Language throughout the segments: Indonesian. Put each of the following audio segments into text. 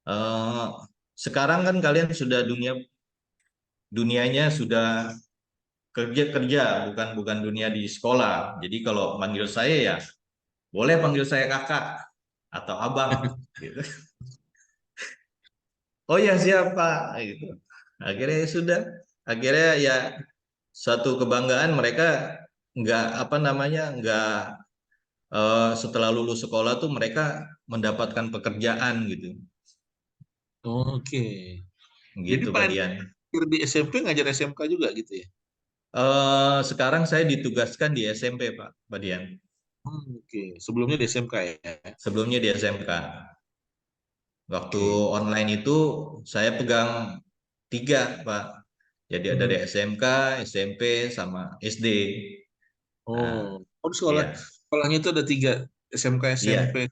Eh, Sekarang kan kalian sudah dunianya sudah kerja kerja, bukan bukan dunia di sekolah. Jadi kalau manggil saya ya boleh panggil saya kakak atau abang gitu. Oh ya siapa gitu. Akhirnya ya sudah. Akhirnya ya suatu kebanggaan mereka nggak apa namanya nggak setelah lulus sekolah tuh mereka mendapatkan pekerjaan gitu. Oke. Jadi Gitu Pak Pak Hendro Dian. di SMP ngajar SMK juga gitu ya? Sekarang saya ditugaskan di SMP Pak Dian. Oke. Sebelumnya di SMK ya? Sebelumnya di SMK. Waktu Oke. online itu saya pegang tiga Pak. Jadi ada dari Hmm. SMK, SMP, sama SD. Nah, Oh, oh di iya, sekolahnya itu ada tiga, SMK, SMP, iya.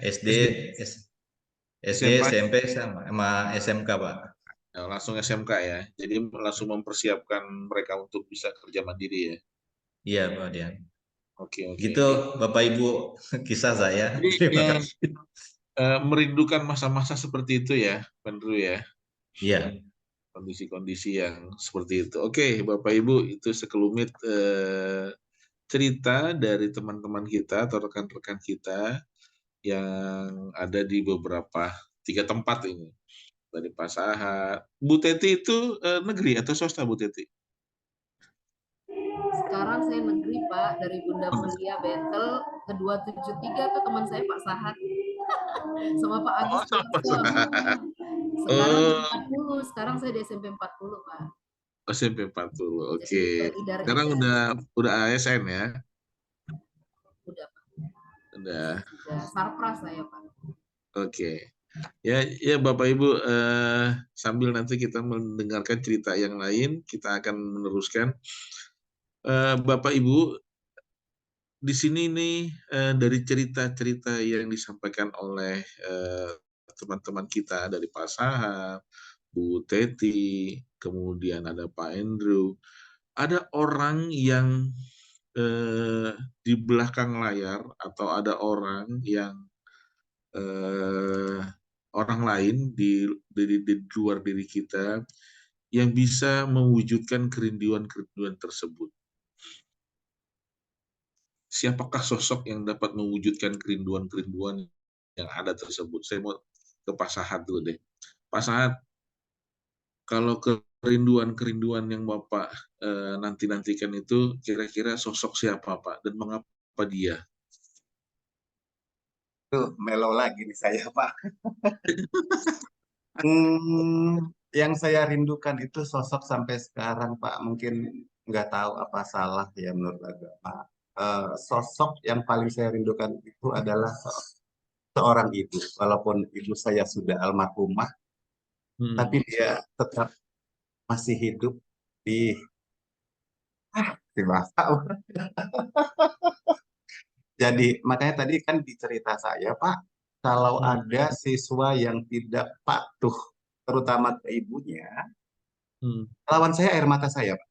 SD, SD, S- SD, SMA, SMP, sama SMK Pak. ya, langsung SMK ya. Jadi langsung mempersiapkan mereka untuk bisa kerja mandiri ya. Iya Pak Dian. Oke, oke, Gitu oke. Bapak Ibu kisah saya. Jadi Terima ya kasih. merindukan masa-masa seperti itu ya, Pendru ya. Iya, Kondisi-kondisi yang seperti itu. Oke, Bapak Ibu, itu sekelumit cerita dari teman-teman kita atau rekan-rekan kita yang ada di beberapa tiga tempat ini. Dari Pasahat. Bu Teti itu negeri atau swasta, Bu Teti? Sekarang saya negeri Pak, dari Bunda Mulia Betel ke 273 tuh teman saya Pak Sahat sama Pak Agus Oh, sama Purwaslam. Pasahat. Sekarang di Oh, 40, sekarang saya di SMP 40 Pak. SMP 40. Jadi Oke. Sekarang beredar-edar udah ASN ya. udah Pak. Udah. Udah sarpras saya Pak. Oke. Ya, ya Bapak Ibu, sambil nanti kita mendengarkan cerita yang lain, kita akan meneruskan. Bapak Ibu, di sini nih dari cerita-cerita yang disampaikan oleh teman-teman kita dari Pak Sahab, Bu Teti, kemudian ada Pak Andrew, ada orang yang di belakang layar atau ada orang yang eh, orang lain di luar diri kita yang bisa mewujudkan kerinduan-kerinduan tersebut. Siapakah sosok yang dapat mewujudkan kerinduan-kerinduan yang ada tersebut? Saya mau ke Pak Sahat dulu deh. Pak Sahat, kalau kerinduan-kerinduan yang Bapak nanti-nantikan itu kira-kira sosok siapa Pak dan mengapa dia? Tuh, melo lagi nih saya, Pak. Yang saya rindukan itu sosok sampai sekarang, Pak. Mungkin nggak tahu apa salah ya menurut agama. Sosok yang paling saya rindukan itu adalah seorang ibu. Walaupun ibu saya sudah almarhumah, tapi Hmm. dia tetap masih hidup di di masa. Jadi makanya tadi kan di cerita saya, Pak, kalau Hmm. ada siswa yang tidak patuh, terutama ke ibunya, Hmm. lawan saya air mata saya, Pak.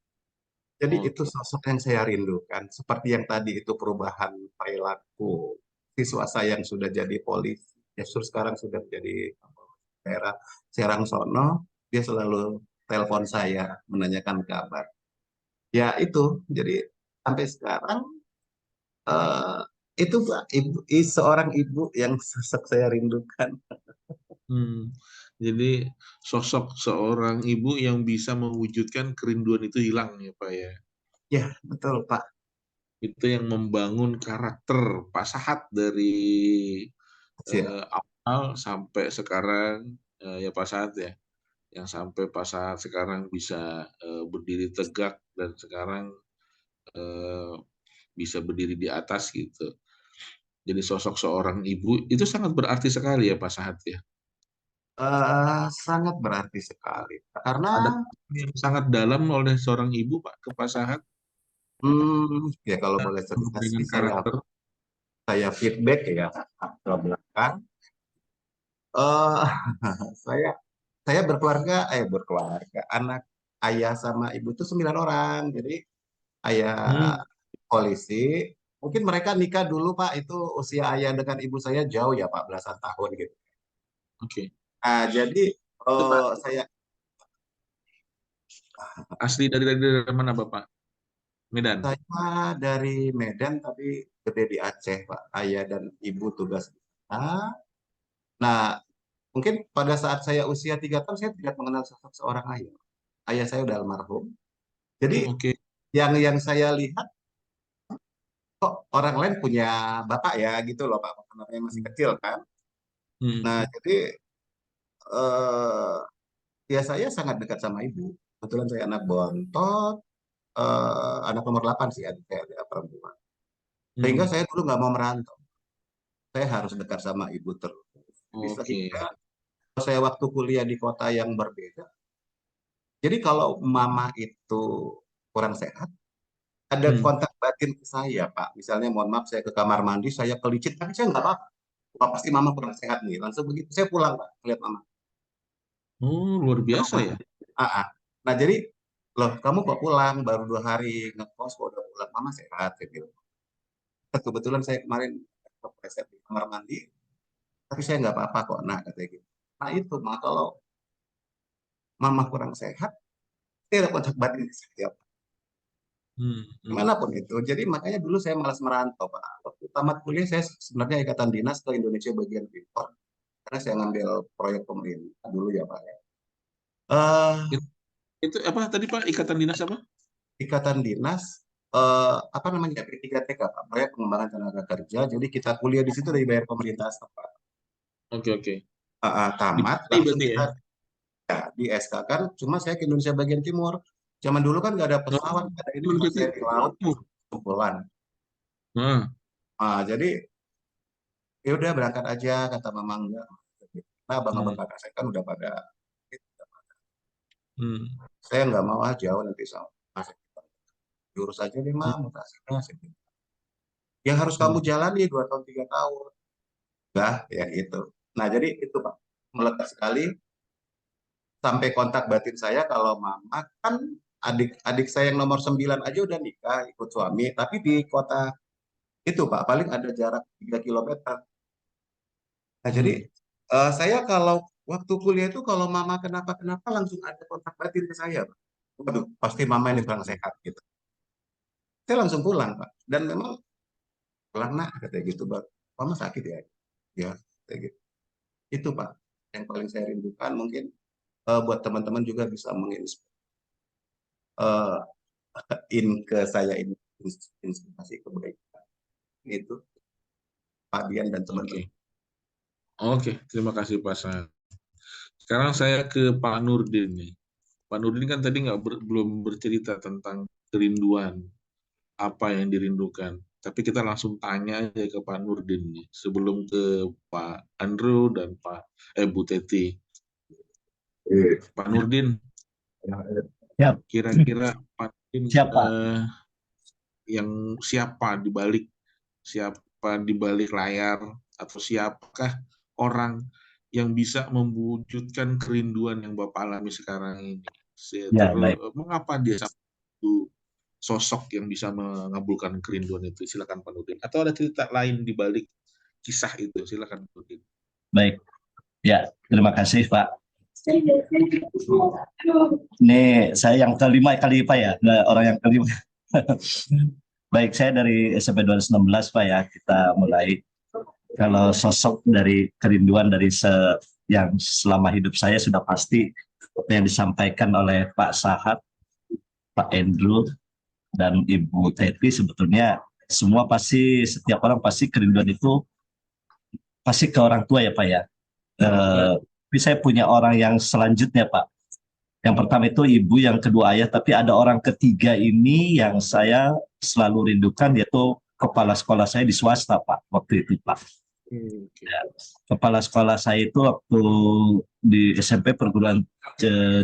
Jadi itu Oke. sosok yang saya rindukan. Seperti yang tadi itu perubahan perilaku siswa saya yang sudah jadi polisi, justru sekarang sudah menjadi daerah Serang Sono, dia selalu telepon saya menanyakan kabar. Ya itu, jadi sampai sekarang eh, itu Pak, seorang ibu yang sosok saya rindukan. Hmm. Jadi sosok seorang ibu yang bisa mewujudkan kerinduan itu hilang ya Pak ya. Ya, betul Pak. Itu yang membangun karakter Pak Sahat dari Siap. awal sampai sekarang ya Pak Sahat ya. Yang sampai Pak Sahat sekarang bisa berdiri tegak dan sekarang eh, bisa berdiri di atas gitu. Jadi sosok seorang ibu itu sangat berarti sekali ya Pak Sahat ya. Sangat berarti sekali. Karena Ada yang sangat dalam oleh seorang ibu Pak ke Pak Sahat ya kalau boleh cerita dengan sih karakter. saya feedback ya ke belakang. Eh saya berkeluarga, anak ayah sama ibu tuh 9 orang. Jadi ayah Hmm, polisi, mungkin mereka nikah dulu Pak, itu usia ayah dengan ibu saya jauh ya Pak, belasan tahun gitu. oke. Nah, jadi Itu Pak, saya asli dari mana Bapak? Medan. saya dari Medan tapi gede di Aceh, Pak. Ayah dan ibu tugas di sana. Nah, mungkin pada saat saya usia 3 tahun saya tidak mengenal sosok seorang ayah. Ayah saya udah almarhum. Jadi Oke. yang saya lihat kok orang lain punya bapak ya gitu loh Pak. Namanya masih kecil kan. Hmm. Nah, jadi eh, ya saya sangat dekat sama ibu. Kebetulan saya anak bontot, anak nomor 8 sih adik saya, adik perempuan. Sehingga Hmm. saya dulu nggak mau merantau. Saya harus dekat sama ibu terus. Oke. Sehingga saya waktu kuliah di kota yang berbeda. Jadi kalau mama itu kurang sehat, ada Hmm. kontak batin ke saya, Pak. Misalnya, mohon maaf, saya ke kamar mandi, saya kelicit, tapi saya nggak apa-apa. Wah, pasti mama kurang sehat nih. Langsung begitu saya pulang, Pak, lihat mama. Oh, luar Ke biasa rumah. ya. Ah, ah. Nah, jadi, loh, kamu kok pulang? Baru 2 hari ngekos, kok udah pulang? Mama sehat, saya bilang. Kebetulan saya kemarin kepreset di kamar mandi, tapi saya nggak apa-apa kok, nah, katanya gitu. Nah, itu, mah kalau mama kurang sehat, saya ada kontak batin ke saya. Hmm. Hmm. Dimanapun itu. Jadi makanya dulu saya malas merantau, Pak. Waktu tamat kuliah saya sebenarnya ikatan dinas ke Indonesia bagian timur karena saya ngambil proyek pemerintah dulu ya, Pak. Eh, Itu apa tadi Pak? Ikatan dinas apa? ikatan dinas apa namanya P3TK, Pak, proyek pengembangan tenaga kerja. Jadi kita kuliah di situ dari bayar pemerintah setempat. Oke, oke. Di Tamat Bali langsung berarti ya? kita di SK kan. Cuma saya ke Indonesia bagian timur. Zaman dulu kan nggak ada pesawat, Oh, nggak ada ini, cuma Indonesia saya di laut Timur. kumpulan. Nah. Jadi ya udah berangkat aja kata mama enggak. Nah, abang-abang Hmm. kakak saya kan udah pada, Hmm. saya nggak mau ah jauh nanti sama masih diurus aja deh Hmm. mah mutasinya. Yang harus kamu Hmm. jalani 2 tahun 3 tahun. Udah ya itu. Nah jadi itu Pak, melekat sekali sampai kontak batin saya kalau mama kan adik-adik saya yang nomor 9 aja udah nikah ikut suami, tapi di kota itu Pak paling ada jarak 3 kilometer. Nah jadi Hmm. saya kalau waktu kuliah itu kalau mama kenapa-kenapa langsung ada kontak batin ke saya, Pak. Waduh, pasti mama ini kurang Oke. sehat gitu. Saya langsung pulang, Pak. Dan memang pulang nak, katanya gitu, Pak. Mama sakit ya? Ya, kayak gitu. Itu, Pak. Yang paling saya rindukan mungkin buat teman-teman juga bisa ke saya ini inspirasi kebaikan. Itu Pak Dian dan teman-teman. Oke. Oke, terima kasih Pak San. Sekarang saya ke Pak Nurdin nih. Pak Nurdin kan tadi belum bercerita tentang kerinduan, apa yang dirindukan. Tapi kita langsung tanya aja ke Pak Nurdin nih, sebelum ke Pak Andrew dan Bu Teti. Pak Nurdin, Siap, kira-kira Pak Nurdin siapa? siapa di balik layar atau siapakah orang yang bisa mewujudkan kerinduan yang Bapak alami sekarang ini? Ya, baik. Mengapa dia satu sosok yang bisa mengabulkan kerinduan itu? Silakan Pak Nurdin. Atau ada cerita lain di balik kisah itu? Silakan Pak Nurdin. Baik. Ya, terima kasih, Pak. Ini saya yang kelima kali, Pak ya. Orang yang kelima. Baik, saya dari SMP 216, Pak ya. Kita mulai. Kalau sosok dari kerinduan yang selama hidup saya sudah pasti yang disampaikan oleh Pak Sahat, Pak Andrew, dan Ibu Teti sebetulnya semua setiap orang pasti kerinduan itu pasti ke orang tua ya Pak ya. Tapi saya punya orang yang selanjutnya Pak. Yang pertama itu ibu, yang kedua ayah, tapi ada orang ketiga ini yang saya selalu rindukan, yaitu kepala sekolah saya di swasta Pak, waktu itu Pak. Ya, kepala sekolah saya itu waktu di SMP perguruan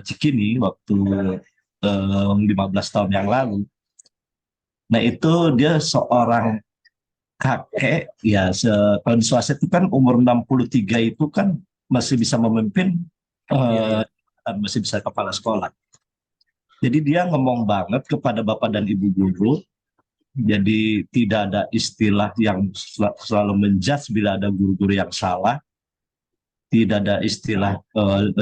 Cikini waktu 15 tahun yang lalu. Nah itu dia seorang kakek ya, kalau di swasta itu kan umur 63 itu kan masih bisa memimpin, dan masih bisa kepala sekolah. Jadi dia ngomong banget kepada bapak dan ibu guru. Jadi tidak ada istilah yang selalu menjudge bila ada guru-guru yang salah. tidak ada istilah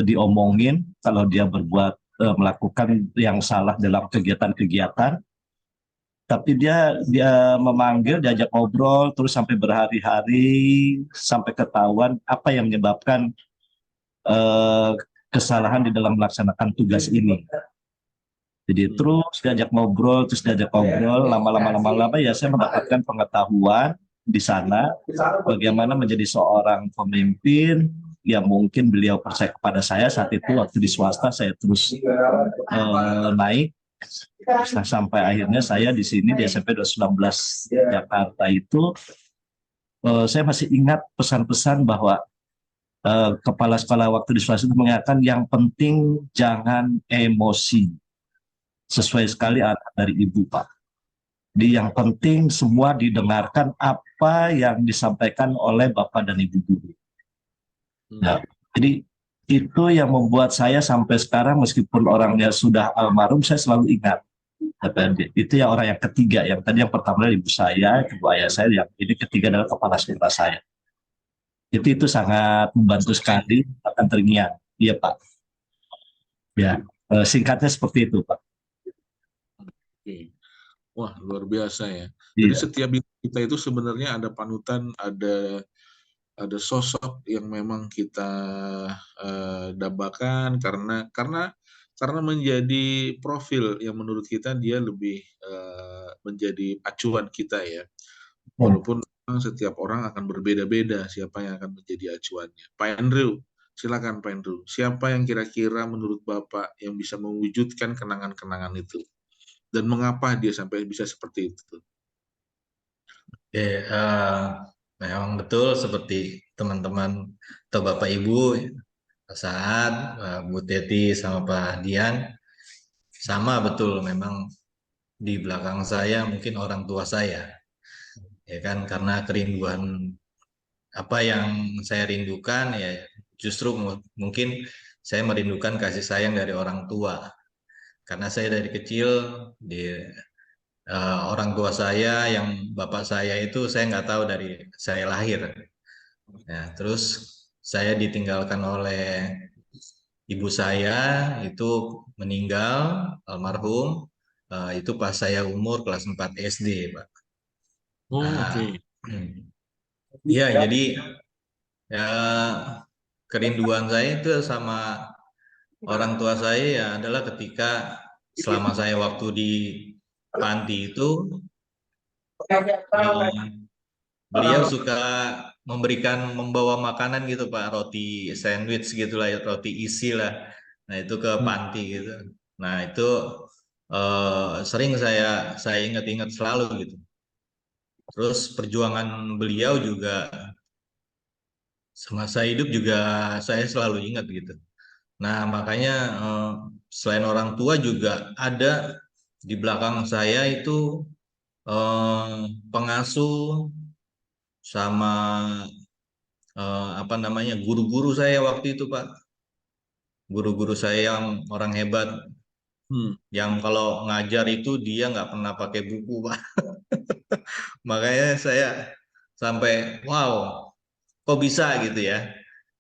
diomongin kalau dia berbuat melakukan yang salah dalam kegiatan-kegiatan, tapi dia memanggil, diajak ngobrol terus sampai berhari-hari sampai ketahuan apa yang menyebabkan eh, kesalahan di dalam melaksanakan tugas ini. Jadi terus diajak ngobrol, lama-lama ya saya mendapatkan pengetahuan di sana bagaimana menjadi seorang pemimpin yang mungkin beliau percaya kepada saya saat itu waktu di swasta. Saya terus naik sampai akhirnya saya di sini di SMP 219 Jakarta itu saya masih ingat pesan-pesan bahwa kepala sekolah waktu di swasta itu mengatakan yang penting jangan emosi. Sesuai sekali arahan dari Ibu, Pak. Di yang penting semua didengarkan apa yang disampaikan oleh Bapak dan Ibu guru. Nah, jadi itu yang membuat saya sampai sekarang meskipun orangnya sudah almarhum, saya selalu ingat. Itu yang orang yang ketiga, yang tadi yang pertama adalah ibu saya, kedua ayah saya, yang ini ketiga adalah kepala sekolah saya. Itu sangat membantu sekali, akan teringat. Iya, Pak. Ya, singkatnya seperti itu, Pak. Oke. Wah, luar biasa ya. Iya. Jadi setiap kita itu sebenarnya ada panutan, ada sosok yang memang kita dambakan karena menjadi profil yang menurut kita dia lebih menjadi acuan kita ya. Walaupun memang setiap orang akan berbeda-beda siapa yang akan menjadi acuannya. Pak Andrew, silakan Pak Andrew. Siapa yang kira-kira menurut Bapak yang bisa mewujudkan kenangan-kenangan itu? Dan mengapa dia sampai bisa seperti itu? Oke, memang betul seperti teman-teman atau Bapak Ibu, Pak Saad, Bu Teti, sama Pak Dian, sama betul memang di belakang saya mungkin orang tua saya, ya kan, karena kerinduan apa yang saya rindukan ya justru mungkin saya merindukan kasih sayang dari orang tua, karena saya dari kecil di orang tua saya yang bapak saya itu saya nggak tahu dari saya lahir. Ya, terus saya ditinggalkan oleh ibu saya itu meninggal almarhum itu pas saya umur kelas 4 SD, Pak. Oh, Nah, oke. iya jadi ya kerinduan saya itu sama orang tua saya ya adalah ketika selama saya waktu di panti itu beliau suka membawa makanan gitu Pak, roti sandwich gitulah, roti isi lah. Nah itu ke panti gitu. Nah itu sering saya ingat-ingat selalu gitu. Terus perjuangan beliau juga semasa hidup juga saya selalu ingat gitu. Nah makanya selain orang tua juga ada di belakang saya itu pengasuh sama apa namanya guru-guru saya waktu itu Pak, guru-guru saya yang orang hebat, yang kalau ngajar itu dia nggak pernah pakai buku Pak. Makanya saya sampai wow, kok bisa gitu ya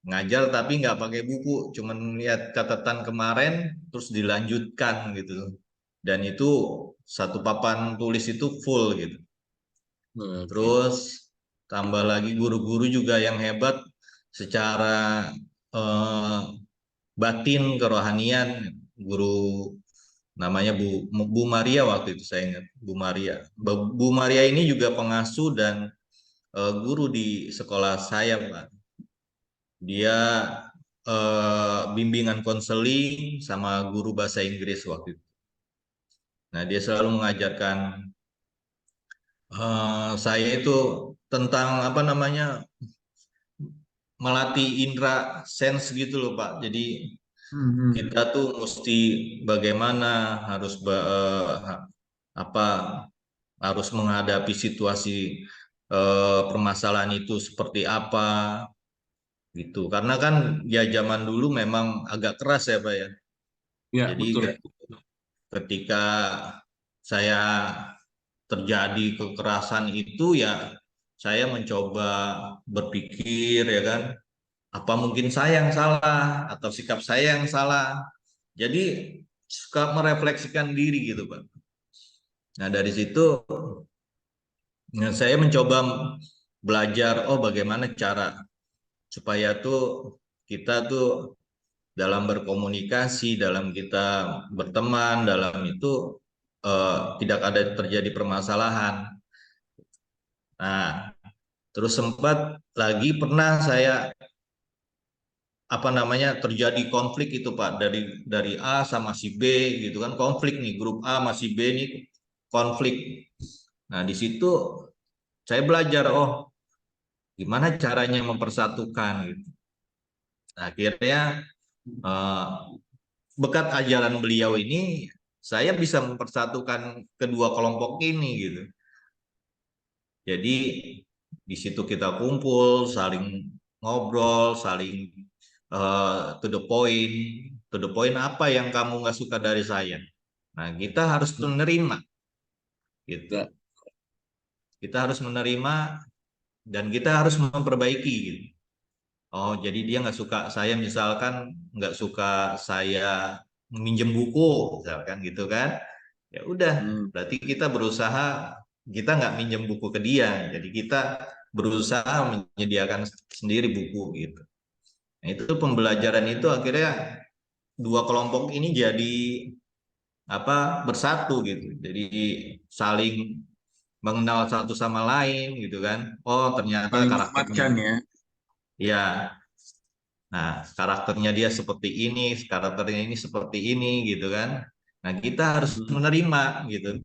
ngajar tapi nggak pakai buku, cuman lihat catatan kemarin terus dilanjutkan gitu, dan itu satu papan tulis itu full gitu. Terus tambah lagi guru-guru juga yang hebat secara eh, batin kerohanian. Guru namanya Bu Maria waktu itu saya ingat, Bu Maria. Bu Maria ini juga pengasuh dan guru di sekolah saya Pak. Dia bimbingan konseling sama guru bahasa Inggris waktu itu. Nah dia selalu mengajarkan saya itu tentang apa namanya melatih indera sense gitu loh Pak. Jadi kita tuh mesti bagaimana apa harus menghadapi situasi permasalahan itu seperti apa gitu. Karena kan ya zaman dulu memang agak keras ya Pak ya. Ya, Jadi betul. ketika saya terjadi kekerasan itu ya saya mencoba berpikir ya kan Apa mungkin saya yang salah atau sikap saya yang salah? Jadi suka merefleksikan diri gitu, Pak. Nah, dari situ saya mencoba belajar, oh bagaimana cara supaya tuh kita tuh dalam berkomunikasi, dalam kita berteman, dalam itu tidak ada terjadi permasalahan. Nah, terus sempat lagi pernah saya apa namanya terjadi konflik itu Pak dari A sama si B gitu kan, konflik nih, grup A sama si B nih konflik. Nah, di situ saya belajar, oh gimana caranya mempersatukan gitu. Nah, akhirnya eh, berkat ajaran beliau ini saya bisa mempersatukan kedua kelompok ini gitu. Jadi di situ kita kumpul, saling ngobrol, saling to the point. To the point apa yang kamu nggak suka dari saya? Nah, kita harus menerima gitu. Ya. Kita harus menerima dan kita harus memperbaiki gitu. Oh, jadi dia nggak suka saya misalkan nggak suka saya minjem buku misalkan gitu kan? Ya udah, Hmm. berarti kita berusaha kita nggak minjem buku ke dia. Jadi kita berusaha menyediakan sendiri buku gitu. Nah, itu pembelajaran itu akhirnya dua kelompok ini jadi apa bersatu gitu. Jadi saling mengenal satu sama lain gitu kan. Oh, ternyata Saling karakternya menguatkan ya. ya. Nah, karakternya dia seperti ini, karakternya ini seperti ini gitu kan. Nah, kita harus Hmm. menerima gitu.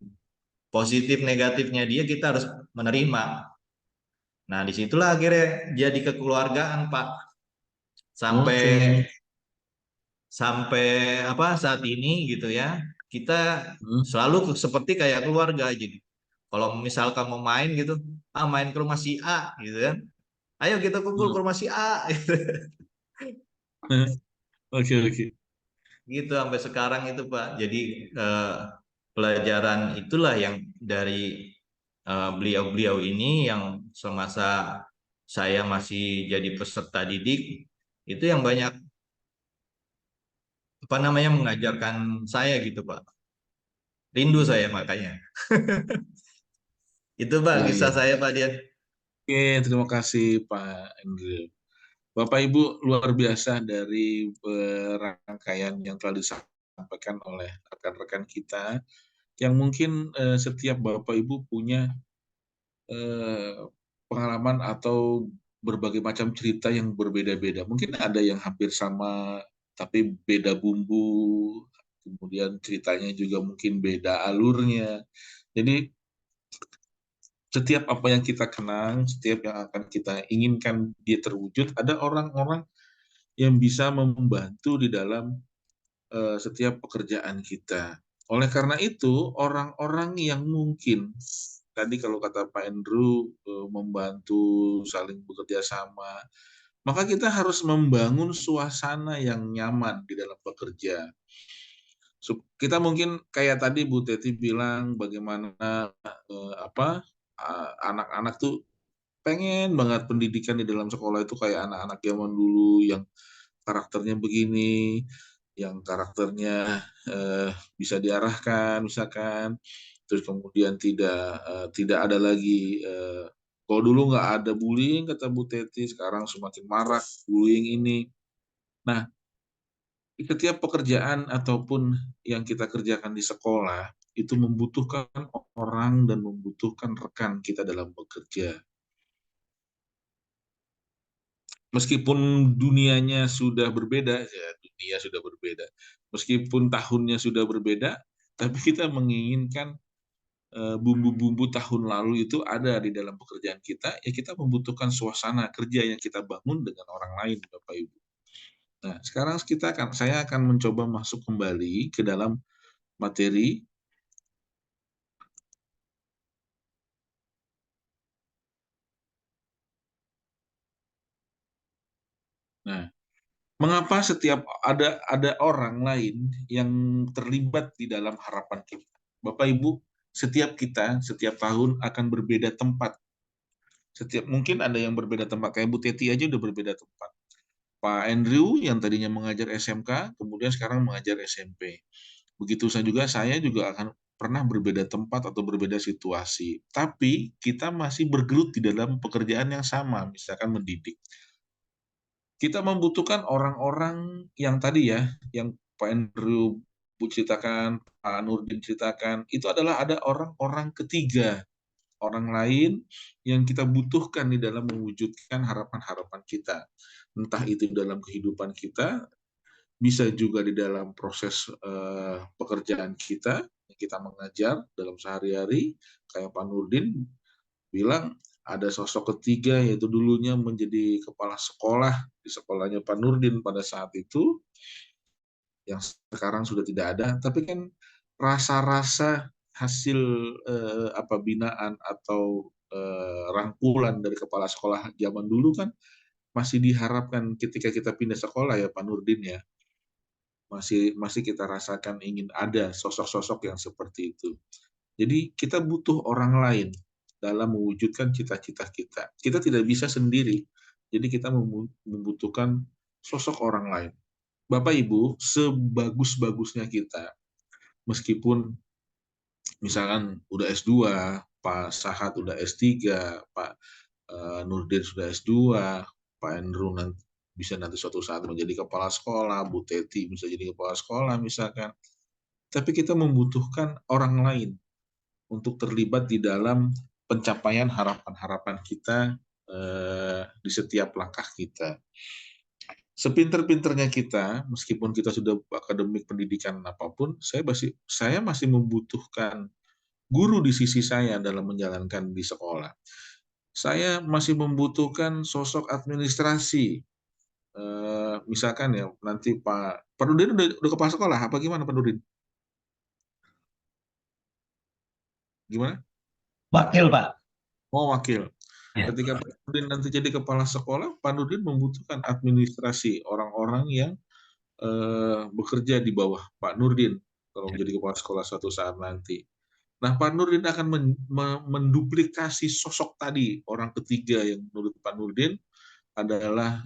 Positif negatifnya dia kita harus menerima. Nah, disitulah akhirnya jadi kekeluargaan, Pak. Sampai Oke. sampai apa saat ini gitu ya. Kita Hmm. selalu seperti kayak keluarga jadi. Kalau misalkan mau main gitu, main ke rumah si A gitu kan. Ayo kita kumpul ke Hmm. rumah si A gitu. Oke, oke. Gitu sampai sekarang itu Pak. Jadi eh, pelajaran itulah yang dari beliau-beliau ini yang semasa saya masih jadi peserta didik itu yang banyak apa namanya mengajarkan saya gitu Pak. Rindu saya makanya. Itu Pak Ya, kisah ya. saya Pak Dian. Oke, terima kasih Pak Andrew. Bapak Ibu luar biasa dari rangkaian yang telah disampaikan oleh rekan-rekan kita yang mungkin setiap Bapak Ibu punya eh, pengalaman atau berbagai macam cerita yang berbeda-beda. Mungkin ada yang hampir sama tapi beda bumbu, kemudian ceritanya juga mungkin beda alurnya. Jadi setiap apa yang kita kenang, setiap yang akan kita inginkan dia terwujud, ada orang-orang yang bisa membantu di dalam setiap pekerjaan kita. Oleh karena itu, orang-orang yang mungkin tadi kalau kata Pak Andrew membantu saling bekerja sama, maka kita harus membangun suasana yang nyaman di dalam bekerja. Kita mungkin kayak tadi Bu Teti bilang bagaimana anak-anak tuh pengen banget pendidikan di dalam sekolah itu kayak anak-anak zaman dulu yang karakternya begini, yang karakternya bisa diarahkan misalkan, terus kemudian tidak ada lagi kalau dulu nggak ada bullying kata Bu Teti, sekarang semakin marak bullying ini. Nah, setiap pekerjaan ataupun yang kita kerjakan di sekolah itu membutuhkan orang dan membutuhkan rekan kita dalam bekerja. Meskipun dunianya sudah berbeda, ya dunia sudah berbeda. Meskipun tahunnya sudah berbeda, tapi kita menginginkan bumbu-bumbu tahun lalu itu ada di dalam pekerjaan kita, ya kita membutuhkan suasana kerja yang kita bangun dengan orang lain, Bapak Ibu. Nah, sekarang saya akan mencoba masuk kembali ke dalam materi. Nah, mengapa setiap ada orang lain yang terlibat di dalam harapan kita? Bapak Ibu, setiap tahun akan berbeda tempat. Mungkin ada yang berbeda tempat, kayak Bu Teti aja udah berbeda tempat. Pak Andrew yang tadinya mengajar SMK, kemudian sekarang mengajar SMP. Begitu saya juga akan pernah berbeda tempat atau berbeda situasi. Tapi kita masih bergelut di dalam pekerjaan yang sama, misalkan mendidik. Kita membutuhkan orang-orang yang tadi ya, yang Pak Andrew ceritakan, Pak Nurdin ceritakan, itu adalah ada orang-orang ketiga, orang lain yang kita butuhkan di dalam mewujudkan harapan-harapan kita. Entah itu dalam kehidupan kita, bisa juga di dalam proses pekerjaan kita, kita mengajar dalam sehari-hari, kayak Pak Nurdin bilang ada sosok ketiga yaitu dulunya menjadi kepala sekolah di sekolahnya Pak Nurdin pada saat itu, yang sekarang sudah tidak ada, tapi kan rasa-rasa hasil binaan atau rangkulan dari kepala sekolah zaman dulu kan masih diharapkan ketika kita pindah sekolah ya Pak Nurdin ya, masih kita rasakan ingin ada sosok-sosok yang seperti itu. Jadi kita butuh orang lain dalam mewujudkan cita-cita kita. Kita tidak bisa sendiri, jadi kita membutuhkan sosok orang lain. Bapak Ibu, sebagus-bagusnya kita, meskipun misalkan udah S2, Pak Sahat udah S3, Pak Nurdin sudah S2, Pak Andrew bisa nanti suatu saat menjadi kepala sekolah, Bu Teti bisa jadi kepala sekolah misalkan. Tapi kita membutuhkan orang lain untuk terlibat di dalam pencapaian harapan-harapan kita di setiap langkah kita. Sepinter-pinternya kita, meskipun kita sudah akademik pendidikan apapun, saya masih membutuhkan guru di sisi saya dalam menjalankan di sekolah. Saya masih membutuhkan sosok administrasi. Misalkan ya nanti Pak Nurdin udah kepala sekolah apa gimana Pak Nurdin? Gimana? Wakil, Pak. Oh, wakil. Ya. Ketika Pak Nurdin nanti jadi kepala sekolah, Pak Nurdin membutuhkan administrasi orang-orang yang bekerja di bawah Pak Nurdin kalau menjadi kepala sekolah suatu saat nanti. Nah, Pak Nurdin akan menduplikasi sosok tadi, orang ketiga yang menurut Pak Nurdin adalah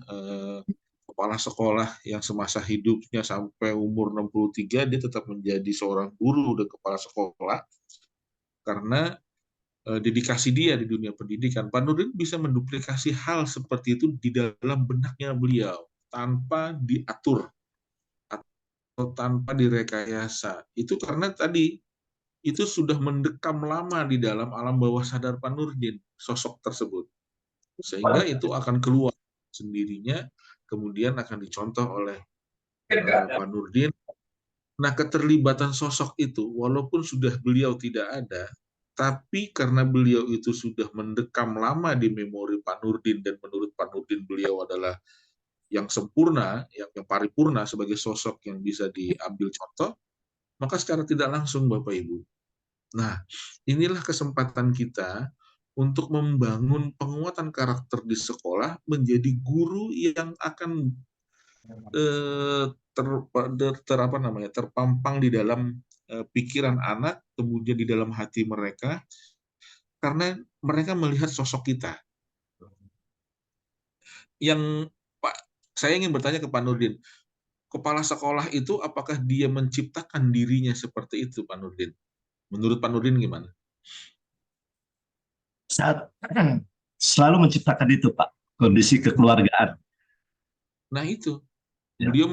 kepala sekolah yang semasa hidupnya sampai umur 63, dia tetap menjadi seorang guru dan kepala sekolah, karena dedikasi dia di dunia pendidikan. Pak Nurdin bisa menduplikasi hal seperti itu di dalam benaknya beliau, tanpa diatur atau tanpa direkayasa. Itu karena tadi itu sudah mendekam lama di dalam alam bawah sadar Pak Nurdin, sosok tersebut. Sehingga itu akan keluar sendirinya, kemudian akan dicontoh oleh Pak Nurdin. Nah, keterlibatan sosok itu, walaupun sudah beliau tidak ada, tapi karena beliau itu sudah mendekam lama di memori Pak Nurdin, dan menurut Pak Nurdin beliau adalah yang sempurna, yang paripurna sebagai sosok yang bisa diambil contoh, maka secara tidak langsung Bapak Ibu. Nah, inilah kesempatan kita untuk membangun penguatan karakter di sekolah menjadi guru yang akan terpampang di dalam pikiran anak, kemudian di dalam hati mereka, karena mereka melihat sosok kita. Saya ingin bertanya ke Pak Nurdin, kepala sekolah itu apakah dia menciptakan dirinya seperti itu, Pak Nurdin? Menurut Pak Nurdin gimana? Saat selalu menciptakan itu, Pak, kondisi kekeluargaan. Nah itu, Ya. beliau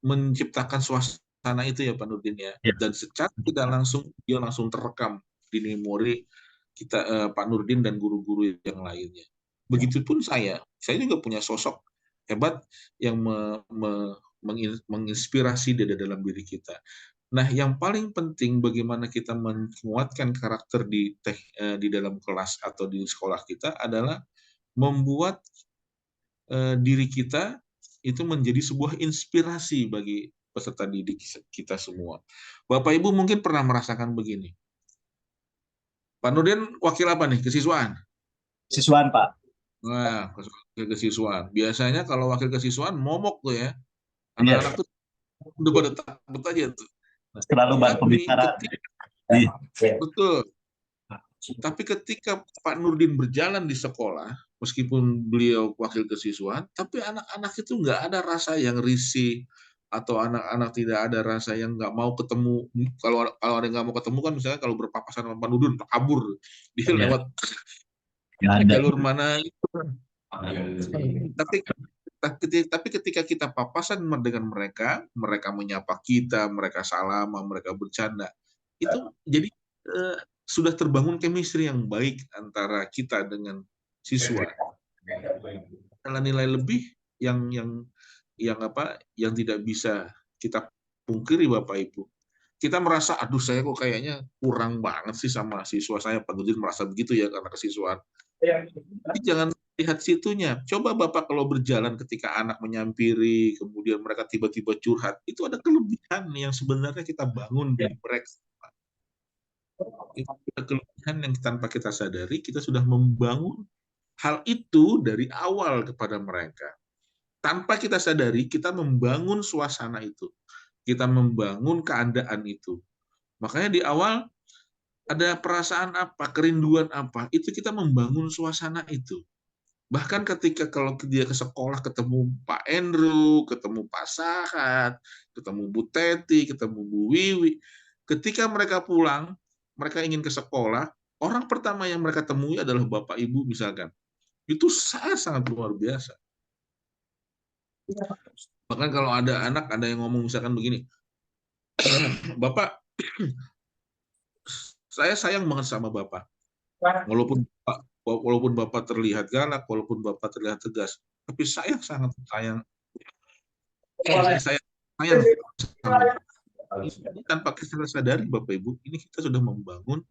menciptakan suasana itu ya Pak Nurdin ya. Dan secara tidak langsung dia langsung terekam di memori kita, Pak Nurdin dan guru-guru yang lainnya. Begitupun saya juga punya sosok hebat yang menginspirasi di dalam diri kita. Nah, yang paling penting bagaimana kita menguatkan karakter di dalam kelas atau di sekolah kita adalah membuat diri kita itu menjadi sebuah inspirasi bagi peserta didik kita semua. Bapak Ibu mungkin pernah merasakan begini. Pak Nurdin wakil apa nih? Kesiswaan? Siswaan, Pak. Nah, kesiswaan. Biasanya kalau wakil kesiswaan momok tuh ya. Anak-anak tuh udah pada takut aja tuh. Terlalu banyak pembicara. Betul. Tapi ketika Pak Nurdin berjalan di sekolah, meskipun beliau wakil kesiswaan, tapi anak-anak itu nggak ada rasa yang risih, atau anak-anak tidak ada rasa yang nggak mau ketemu. Kalau ada yang nggak mau ketemu kan, misalnya kalau berpapasan sama Pak Nudun, kabur dia Ya, lewat nggak ada. jalur mana. Tapi tapi ketika kita papasan dengan mereka, mereka menyapa kita, mereka salama, mereka bercanda, itu jadi sudah terbangun chemistry yang baik antara kita dengan siswa. Nilai lebih yang tidak bisa kita pungkiri, Bapak Ibu. Kita merasa, aduh saya kok kayaknya kurang banget sih sama siswa saya. Pak Nurdin merasa begitu ya karena kesiswaan. Tapi jangan lihat situnya. Coba Bapak kalau berjalan ketika anak menyampiri, kemudian mereka tiba-tiba curhat, itu ada kelebihan yang sebenarnya kita bangun di mereka. Itu ada kelebihan yang tanpa kita sadari, kita sudah membangun hal itu dari awal kepada mereka. Tanpa kita sadari, kita membangun suasana itu. Kita membangun keadaan itu. Makanya di awal ada perasaan apa, kerinduan apa, itu kita membangun suasana itu. Bahkan ketika kalau dia ke sekolah ketemu Pak Andrew, ketemu Pak Sahat, ketemu Bu Teti, ketemu Bu Wiwi, ketika mereka pulang, mereka ingin ke sekolah, orang pertama yang mereka temui adalah Bapak Ibu misalkan. Itu sangat luar biasa. Bahkan kalau ada anak, ada yang ngomong misalkan begini, Bapak, saya sayang banget sama Bapak. Walaupun Bapak terlihat galak, walaupun Bapak terlihat tegas, tapi saya sangat sayang. Saya sayang sama Bapak. Ini tanpa kita sadari, Bapak Ibu, ini kita sudah membangun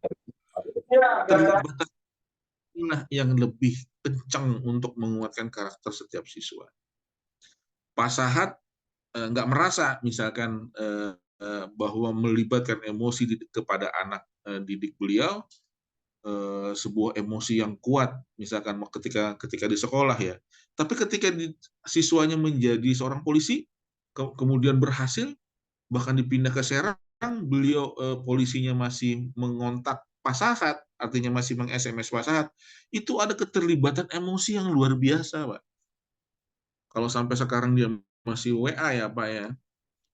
keterlibatan yang lebih kencang untuk menguatkan karakter setiap siswa. Pak Sahat nggak merasa misalkan bahwa melibatkan emosi kepada anak didik beliau sebuah emosi yang kuat, misalkan ketika di sekolah ya. Tapi ketika siswanya menjadi seorang polisi, kemudian berhasil, bahkan dipindah ke Serang, beliau polisinya masih mengontak Pak Sahat, artinya masih meng-SMS Pak Sahat, itu ada keterlibatan emosi yang luar biasa, Pak. Kalau sampai sekarang dia masih WA ya, Pak ya,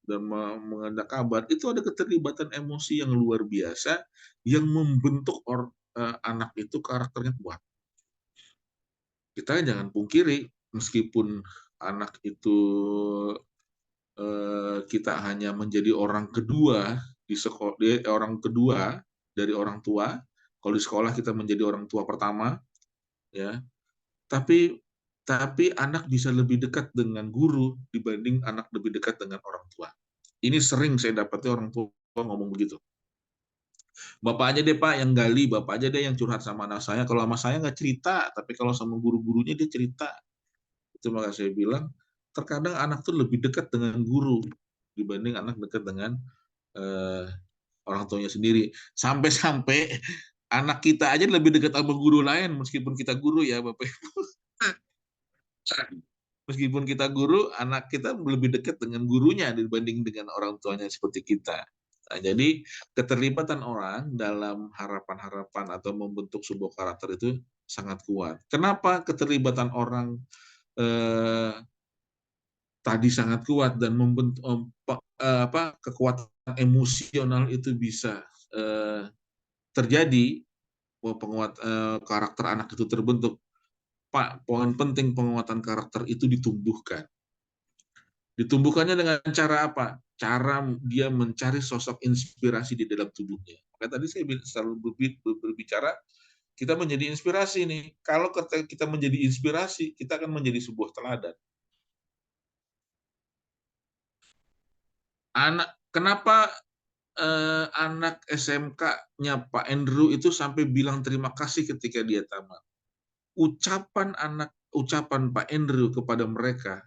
dan mengendak kabar, itu ada keterlibatan emosi yang luar biasa yang membentuk anak itu karakternya kuat. Kita jangan pungkiri, meskipun anak itu kita hanya menjadi orang kedua di sekolah, orang kedua dari orang tua. Kalau di sekolah kita menjadi orang tua pertama, ya. Tapi anak bisa lebih dekat dengan guru dibanding anak lebih dekat dengan orang tua. Ini sering saya dapati orang tua ngomong begitu. Bapak aja deh Pak yang gali, Bapak aja deh yang curhat sama anak saya. Kalau sama saya nggak cerita, tapi kalau sama guru-gurunya dia cerita. Itu maka saya bilang, terkadang anak tuh lebih dekat dengan guru dibanding anak dekat dengan orang tuanya sendiri. Sampai-sampai anak kita aja lebih dekat sama guru lain, meskipun kita guru ya Bapak Ibu. Meskipun kita guru, anak kita lebih dekat dengan gurunya dibanding dengan orang tuanya seperti kita. Nah, jadi keterlibatan orang dalam harapan-harapan atau membentuk sebuah karakter itu sangat kuat. Kenapa keterlibatan orang tadi sangat kuat dan membentuk kekuatan emosional itu bisa terjadi, karakter anak itu terbentuk. Pak, poin penting penguatan karakter itu ditumbuhkan. Ditumbuhkannya dengan cara apa? Cara dia mencari sosok inspirasi di dalam tubuhnya. Maka tadi saya selalu berbicara, kita menjadi inspirasi nih. Kalau kita menjadi inspirasi, kita akan menjadi sebuah teladan. Kenapa anak SMK-nya Pak Andrew itu sampai bilang terima kasih ketika dia tamat? Ucapan Pak Andrew kepada mereka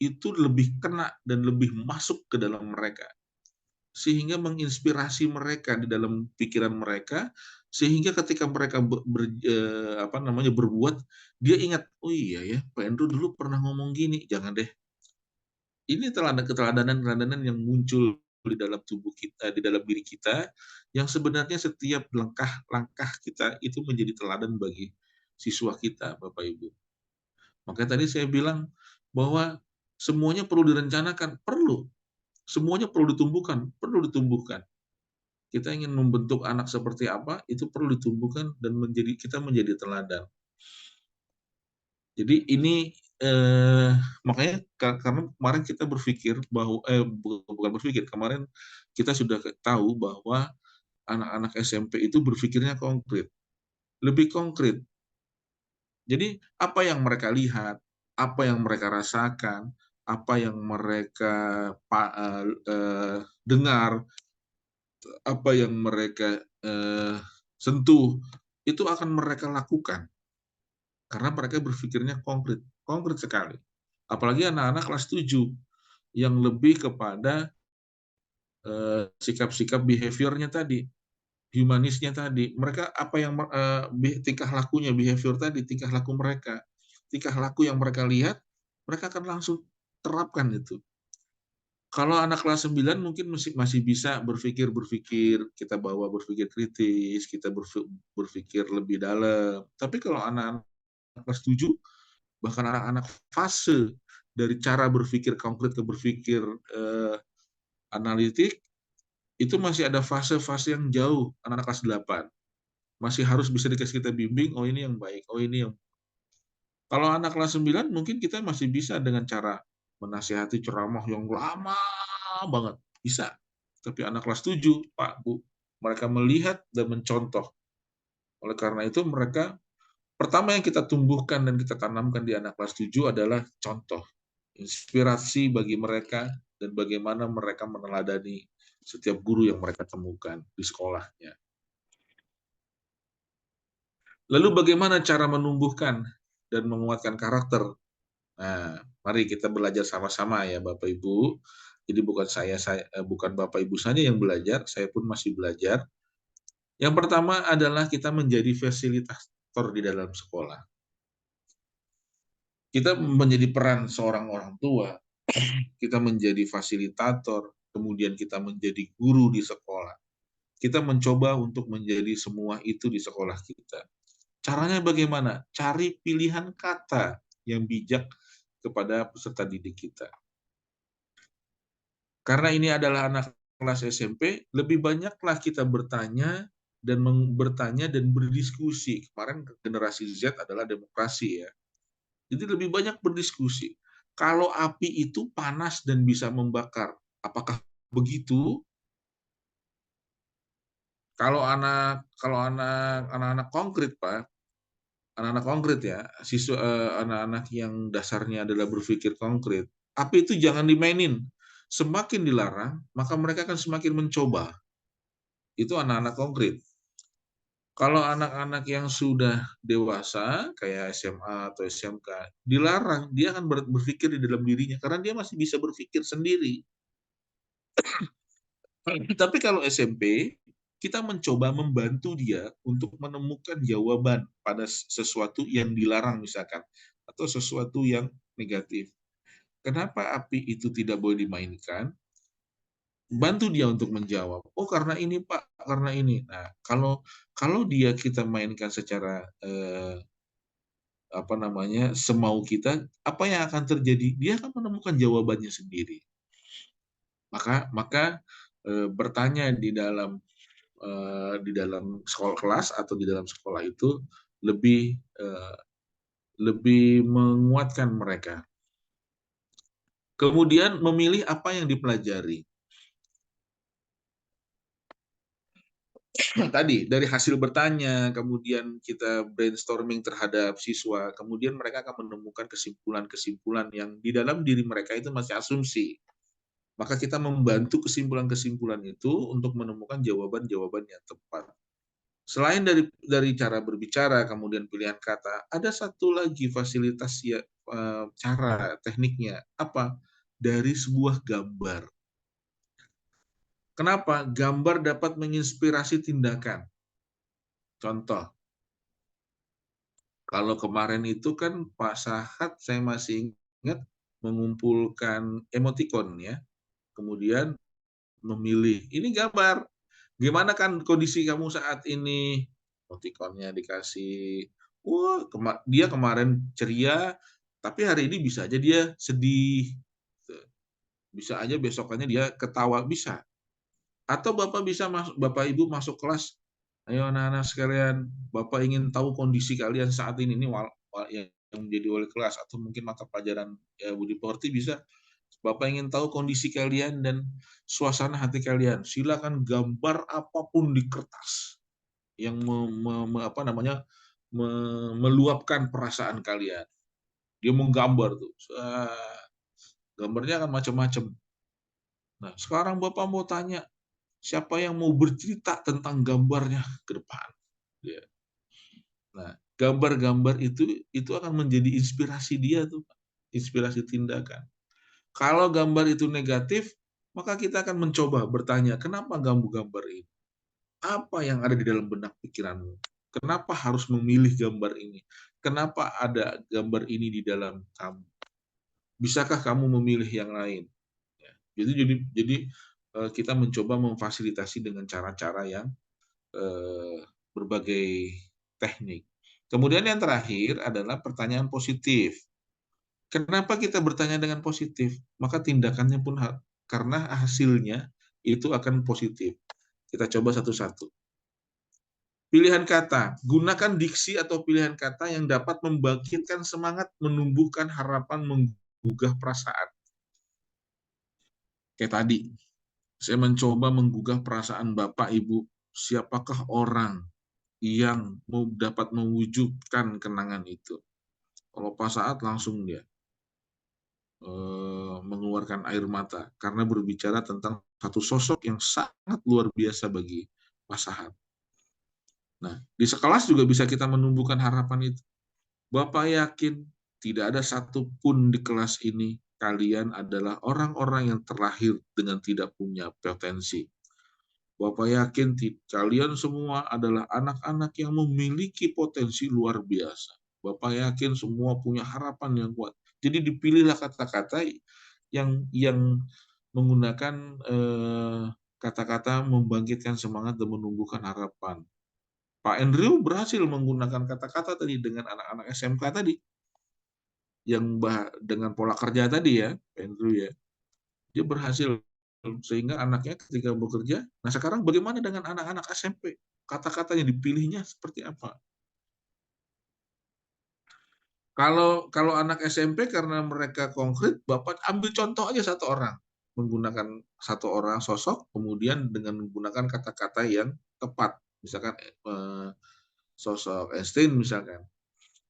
itu lebih kena dan lebih masuk ke dalam mereka, sehingga menginspirasi mereka di dalam pikiran mereka, sehingga ketika mereka berbuat, dia ingat, oh iya ya, Pak Andrew dulu pernah ngomong gini, jangan deh. Ini keteladanan yang muncul di dalam tubuh kita, di dalam diri kita, yang sebenarnya setiap langkah kita itu menjadi teladan bagi siswa kita, Bapak Ibu. Makanya tadi saya bilang bahwa semuanya perlu direncanakan, perlu. Semuanya perlu ditumbuhkan, perlu ditumbuhkan. Kita ingin membentuk anak seperti apa, itu perlu ditumbuhkan dan kita menjadi teladan. Jadi ini makanya karena kemarin kita berpikir bahwa bukan berpikir, kemarin kita sudah tahu bahwa anak-anak SMP itu berpikirnya konkret, lebih konkret. Jadi apa yang mereka lihat, apa yang mereka rasakan, apa yang mereka dengar, apa yang mereka sentuh, itu akan mereka lakukan. Karena mereka berpikirnya konkret, konkret sekali. Apalagi anak-anak kelas 7 yang lebih kepada sikap-sikap behaviornya tadi, humanisnya tadi. Mereka apa yang tingkah lakunya, behavior tadi, tingkah laku mereka, tingkah laku yang mereka lihat, mereka akan langsung terapkan itu. Kalau anak kelas 9 mungkin masih bisa berpikir, kita bawa berpikir kritis, kita berpikir lebih dalam. Tapi kalau anak-anak kelas 7, bahkan anak-anak fase dari cara berpikir konkret ke berpikir analitik, itu masih ada fase-fase yang jauh, anak-anak kelas 8. Masih harus bisa dikasih kita bimbing, oh ini yang baik, oh ini yang... Kalau anak kelas 9 mungkin kita masih bisa dengan cara menasihati ceramah yang lama banget, bisa. Tapi anak kelas 7, Pak, Bu, mereka melihat dan mencontoh. Oleh karena itu mereka, pertama yang kita tumbuhkan dan kita tanamkan di anak kelas 7 adalah contoh, inspirasi bagi mereka, dan bagaimana mereka meneladani setiap guru yang mereka temukan di sekolahnya. Lalu bagaimana cara menumbuhkan dan menguatkan karakter? Nah, mari kita belajar sama-sama ya Bapak Ibu. Jadi bukan Bapak Ibu saja yang belajar, saya pun masih belajar. Yang pertama adalah kita menjadi fasilitator di dalam sekolah. Kita menjadi peran seorang orang tua, kita menjadi fasilitator, kemudian kita menjadi guru di sekolah. Kita mencoba untuk menjadi semua itu di sekolah kita. Caranya bagaimana? Cari pilihan kata yang bijak kepada peserta didik kita. Karena ini adalah anak kelas SMP, lebih banyaklah kita bertanya dan berdiskusi. Kemarin generasi Z adalah demokrasi ya. Jadi lebih banyak berdiskusi. Kalau api itu panas dan bisa membakar, apakah begitu? Kalau anak-anak konkret, Pak, anak-anak konkret ya, anak-anak yang dasarnya adalah berpikir konkret, api itu jangan dimainin. Semakin dilarang, maka mereka akan semakin mencoba. Itu anak-anak konkret. Kalau anak-anak yang sudah dewasa, kayak SMA atau SMK, dilarang, dia akan berpikir di dalam dirinya, karena dia masih bisa berpikir sendiri. Tapi kalau SMP, kita mencoba membantu dia untuk menemukan jawaban pada sesuatu yang dilarang misalkan, atau sesuatu yang negatif. Kenapa api itu tidak boleh dimainkan? Bantu dia untuk menjawab. Oh karena ini Pak, karena ini. Nah kalau dia kita mainkan secara semau kita, apa yang akan terjadi? Dia akan menemukan jawabannya sendiri. Maka bertanya di dalam sekolah kelas atau di dalam sekolah itu lebih menguatkan mereka. Kemudian memilih apa yang dipelajari. Tadi dari hasil bertanya, kemudian kita brainstorming terhadap siswa, kemudian mereka akan menemukan kesimpulan-kesimpulan yang di dalam diri mereka itu masih asumsi. Maka kita membantu kesimpulan-kesimpulan itu untuk menemukan jawaban-jawaban yang tepat. Selain dari cara berbicara, kemudian pilihan kata, ada satu lagi fasilitas ya, cara tekniknya apa? Dari sebuah gambar. Kenapa? Gambar dapat menginspirasi tindakan. Contoh, kalau kemarin itu kan Pak Sahat, saya masih ingat, mengumpulkan emoticon ya, kemudian memilih, ini gambar, gimana kan kondisi kamu saat ini, emoticonnya dikasih, wah dia kemarin ceria, Tapi hari ini bisa aja dia sedih, bisa aja besokannya dia ketawa, bisa. Atau Bapak Ibu masuk kelas, ayo anak-anak sekalian, Bapak ingin tahu kondisi kalian saat ini yang menjadi wali kelas atau mungkin mata pelajaran ya, Budi Pekerti bisa. Bapak ingin tahu kondisi kalian dan suasana hati kalian, silakan gambar apapun di kertas yang meluapkan perasaan kalian. Dia menggambar tuh, gambarnya akan macam-macam. Nah, sekarang Bapak mau tanya, siapa yang mau bercerita tentang gambarnya ke depan? Ya. Nah, gambar-gambar itu akan menjadi inspirasi dia tuh, inspirasi tindakan. Kalau gambar itu negatif, maka kita akan mencoba bertanya, kenapa kamu gambar ini? Apa yang ada di dalam benak pikiranmu? Kenapa harus memilih gambar ini? Kenapa ada gambar ini di dalam kamu? Bisakah kamu memilih yang lain? Ya. Jadi kita mencoba memfasilitasi dengan cara-cara yang berbagai teknik. Kemudian yang terakhir adalah pertanyaan positif. Kenapa kita bertanya dengan positif? Maka tindakannya pun karena hasilnya itu akan positif. Kita coba satu-satu. Pilihan kata. Gunakan diksi atau pilihan kata yang dapat membangkitkan semangat, menumbuhkan harapan, menggugah perasaan. Kayak tadi, saya mencoba menggugah perasaan Bapak, Ibu. Siapakah orang yang dapat mewujudkan kenangan itu? Kalau pas saat langsung dia mengeluarkan air mata karena berbicara tentang satu sosok yang sangat luar biasa bagi Pak Sahat. Nah, di sekelas juga bisa kita menumbuhkan harapan itu. Bapak yakin tidak ada satupun di kelas ini kalian adalah orang-orang yang terlahir dengan tidak punya potensi. Bapak yakin kalian semua adalah anak-anak yang memiliki potensi luar biasa. Bapak yakin semua punya harapan yang kuat. Jadi dipilihlah kata-kata yang menggunakan kata-kata membangkitkan semangat dan menumbuhkan harapan. Pak Andrew berhasil menggunakan kata-kata tadi dengan anak-anak SMK tadi, yang dengan pola kerja tadi ya, Pak Andrew ya. Dia berhasil sehingga anaknya ketika bekerja. Nah sekarang bagaimana dengan anak-anak SMP? Kata-kata yang dipilihnya seperti apa? Kalau anak SMP karena mereka konkret, Bapak ambil contoh aja satu orang, menggunakan satu orang sosok, kemudian dengan menggunakan kata-kata yang tepat, misalkan sosok Einstein misalkan,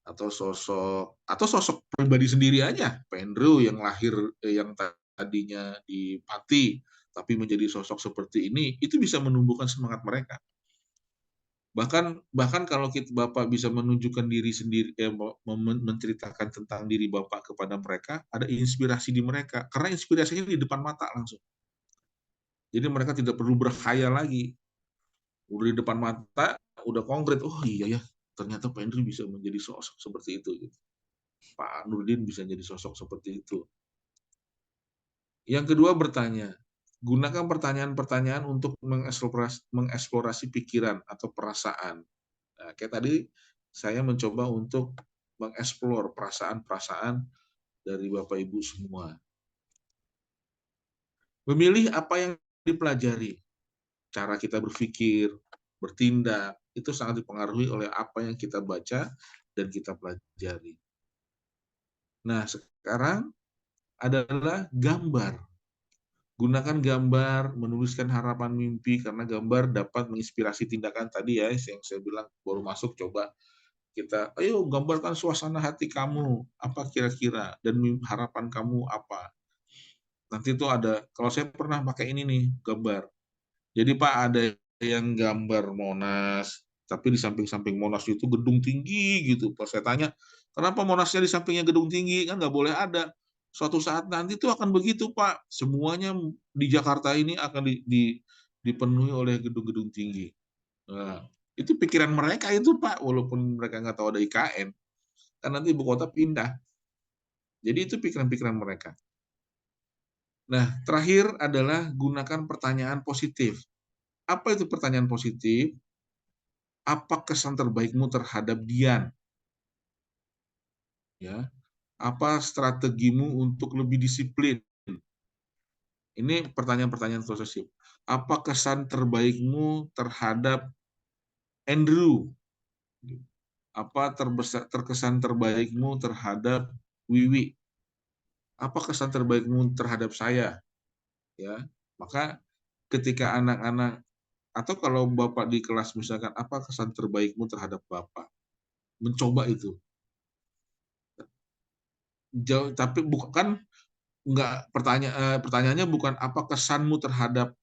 atau sosok pribadi sendiri aja, Pak Andrew yang lahir yang tadinya di Pati, tapi menjadi sosok seperti ini, itu bisa menumbuhkan semangat mereka. Bahkan kalau Bapak bisa menunjukkan diri sendiri, menceritakan tentang diri Bapak kepada mereka, ada inspirasi di mereka, karena inspirasinya di depan mata langsung. Jadi mereka tidak perlu berkhayal lagi. Udah di depan mata, udah konkret, oh iya ya, ternyata Pak Andrew bisa menjadi sosok seperti itu. Pak Nurdin bisa jadi sosok seperti itu. Yang kedua bertanya, gunakan pertanyaan-pertanyaan untuk mengeksplorasi pikiran atau perasaan. Nah, kayak tadi saya mencoba untuk mengeksplor perasaan-perasaan dari Bapak Ibu semua. Memilih apa yang dipelajari, cara kita berpikir, bertindak, itu sangat dipengaruhi oleh apa yang kita baca dan kita pelajari. Nah, sekarang adalah gambar. Gunakan gambar, menuliskan harapan mimpi, karena gambar dapat menginspirasi tindakan tadi ya, yang saya bilang baru masuk, coba kita, ayo gambarkan suasana hati kamu, apa kira-kira, dan harapan kamu apa. Nanti tuh ada, kalau saya pernah pakai ini nih, gambar. Jadi Pak, ada yang gambar Monas, tapi di samping-samping Monas itu gedung tinggi gitu. Pas saya tanya, kenapa Monasnya di sampingnya gedung tinggi? Kan nggak boleh ada. Suatu saat nanti tuh akan begitu Pak. Semuanya di Jakarta ini akan dipenuhi oleh gedung-gedung tinggi. Nah, itu pikiran mereka itu Pak, walaupun mereka nggak tahu ada IKN. Kan nanti ibu kota pindah. Jadi itu pikiran-pikiran mereka. Nah, terakhir adalah gunakan pertanyaan positif. Apa itu pertanyaan positif? Apa kesan terbaikmu terhadap Dian? Ya. Apa strategimu untuk lebih disiplin? Ini pertanyaan-pertanyaan posesif. Apa kesan terbaikmu terhadap Andrew? Apa terkesan terbaikmu terhadap Wiwi? Apa kesan terbaikmu terhadap saya? Ya, maka ketika anak-anak atau kalau Bapak di kelas misalkan apa kesan terbaikmu terhadap Bapak? Mencoba itu. Jauh, tapi bukan nggak pertanyaannya bukan apa kesanmu terhadap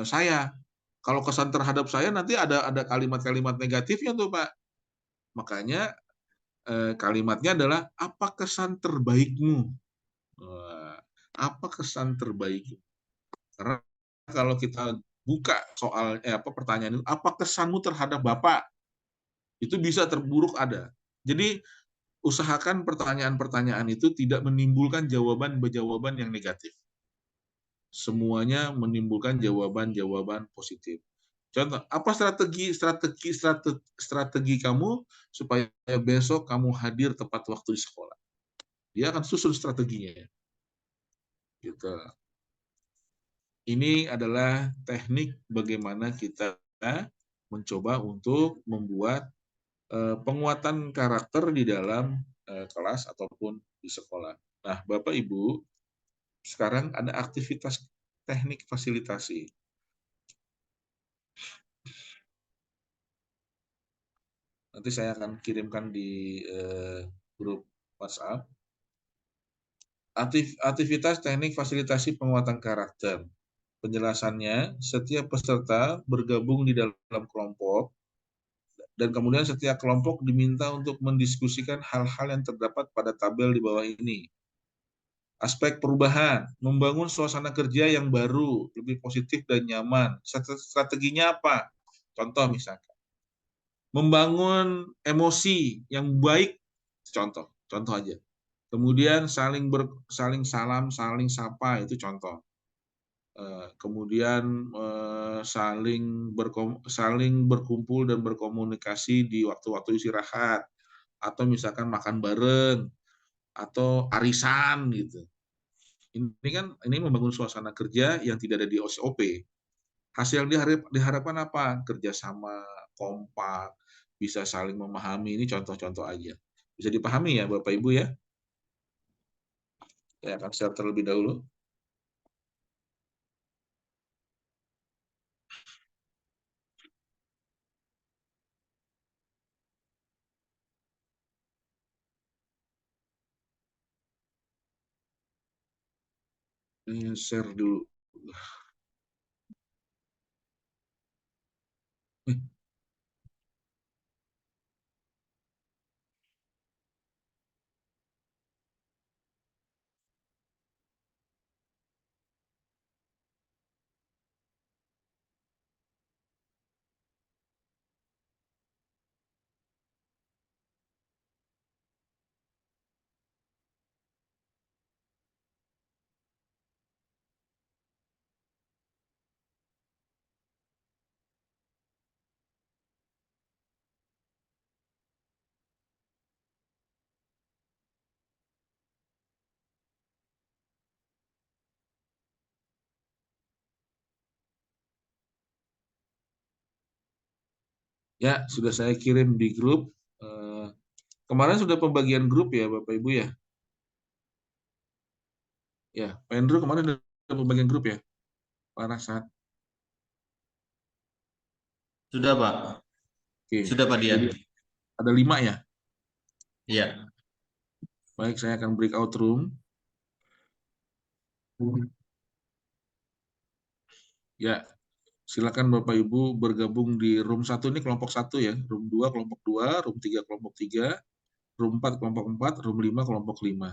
saya. Kalau kesan terhadap saya nanti ada kalimat-kalimat negatifnya tuh Pak. Makanya kalimatnya adalah apa kesan terbaikmu? Apa kesan terbaikmu? Karena kalau kita buka soal pertanyaan itu, apa kesanmu terhadap Bapak? Itu bisa terburuk ada. Jadi usahakan pertanyaan-pertanyaan itu tidak menimbulkan jawaban-jawaban yang negatif. Semuanya menimbulkan jawaban-jawaban positif. Contoh, apa strategi kamu supaya besok kamu hadir tepat waktu di sekolah? Dia akan susun strateginya. Gitu. Ini adalah teknik bagaimana kita mencoba untuk membuat penguatan karakter di dalam kelas ataupun di sekolah. Nah, Bapak Ibu, sekarang ada aktivitas teknik fasilitasi. Nanti saya akan kirimkan di grup WhatsApp. Aktivitas teknik fasilitasi penguatan karakter. Penjelasannya, setiap peserta bergabung di dalam kelompok, dan kemudian setiap kelompok diminta untuk mendiskusikan hal-hal yang terdapat pada tabel di bawah ini. Aspek perubahan, membangun suasana kerja yang baru, lebih positif dan nyaman. Strateginya apa? Contoh misalkan, membangun emosi yang baik, contoh aja. Kemudian saling salam, saling sapa, itu contoh. Kemudian saling berkumpul dan berkomunikasi di waktu-waktu istirahat, atau misalkan makan bareng, atau arisan gitu. Ini membangun suasana kerja yang tidak ada di SOP. Hasil yang diharapkan apa? Kerjasama, kompak, bisa saling memahami. Ini contoh-contoh aja. Bisa dipahami ya Bapak Ibu ya? Saya akan share terlebih dahulu. Ini share dulu. Ya, sudah saya kirim di grup. Kemarin sudah pembagian grup ya, Bapak Ibu ya. Ya, Pak Andrew kemarin sudah pembagian grup ya, Pak Rasad. Sudah Pak. Oke. Sudah Pak Dian. Jadi ada 5 ya. Iya. Baik, saya akan breakout room. Ya, silakan Bapak Ibu bergabung di room 1 ini kelompok 1 ya, room 2 kelompok 2, room 3 kelompok 3, room 4 kelompok 4, room 5 kelompok 5.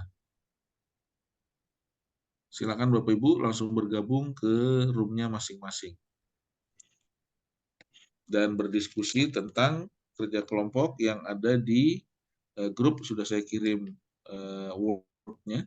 Silakan Bapak Ibu langsung bergabung ke roomnya masing-masing. Dan berdiskusi tentang kerja kelompok yang ada di grup, sudah saya kirim Word-nya.